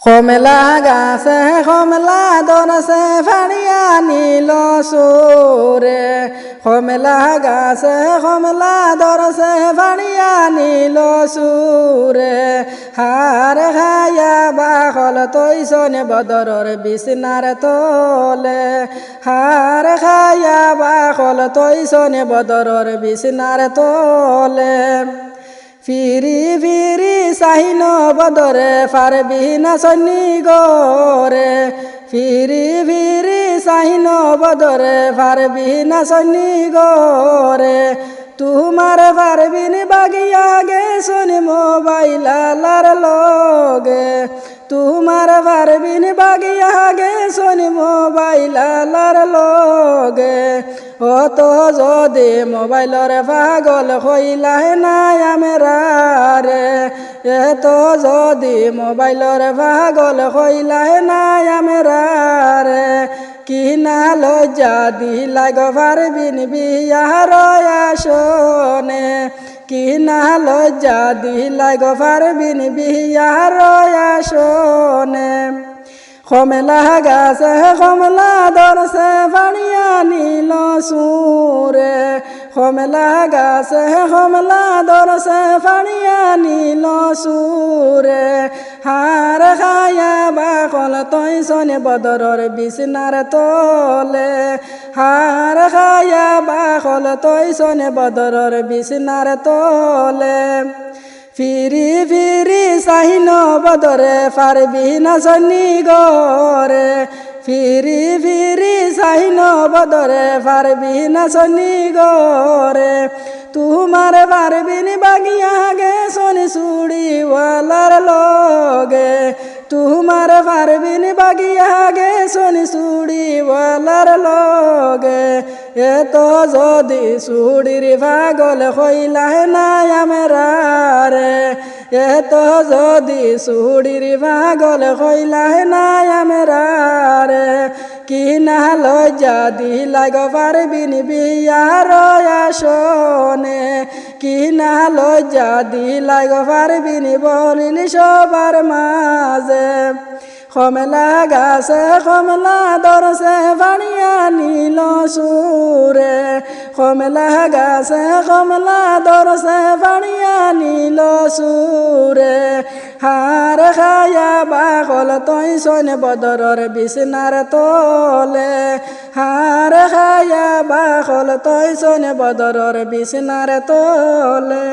কমলা গাছে কমলা ধরছে ফাড়িয়া নিল সুরে। কমলা গাছে কমলা ধরছে ফাড়িয়া নিল সুরে। হার খায়া বাখল তৈসনে বদরের বিছনার তলে। হার খায়া বাখল তৈসনে বদরের বিছনার তলে। ফিরি ফিরি চাহিন বদরে পারবি না সন্নি গরে। ফিরি ফিরি চাহিন বদরে পারবি না সন্নি গরে। তোমার পারবিন বাগিয়া গেছন মোবাইল আলার লগে। তোমার পারবিন বাগিয়া গেছন মোবাইল আলার লগে। ও তো যদি মোবাইলর পাগল হইলাহে নাই আমরারে। এ তো যদি মোবাইলর পাগল হইলাহে নাই আমরারে। কি না লজ্জা দিলাই গো পারবিন বিয়ার আসনে। কি না লজ্জা দিলাই গো পারবিন বিয়ার আসনে। কমলা গাছে কমলা ধরছে ফাড়িয়া নিল সুরে। কমলা গাছে কমলা ধরছে ফাড়িয়া নিল সুরে। হার খায়া বাখল তৈসনে বদরের বিছনার তলে। হার খায়া বাখল তৈসনে বদরের বিছনার তলে। ফিরি ফিরি চাহিন বদরে পারবি না সন্নি গরে। ফিরি ফিরি চাহিন বদরে পারবি না সন্নি গরে। তোমার পারবিন বাগিয়া গেছন চুড়িওয়ালার লগে। তোমার পারবিন বাগিয়া গেছন চুড়িওয়ালার লগে। এত যদি চুড়ির পাগল হইলাহে নাই আমরারে। এত যদি চুড়ির পাগল হইলাহে নাই আমরারে। কি না লজ্জা দিলাই গো পারবিন বিয়ার আসনে। কি না লজ্জা দিলাই গো পারবিন বলিলি সবার মাঝে। কমলা গাছে কমলা ধরছে ফাড়িয়া নিল সুরে। কমলা গাছে কমলা ধরছে ফাড়িয়া নিল সুরে। হার খায়া বাখল তৈসনে বদরের বিছনার তলে। হার খায়া বাখল তৈসনে বদরের বিছনার তলে।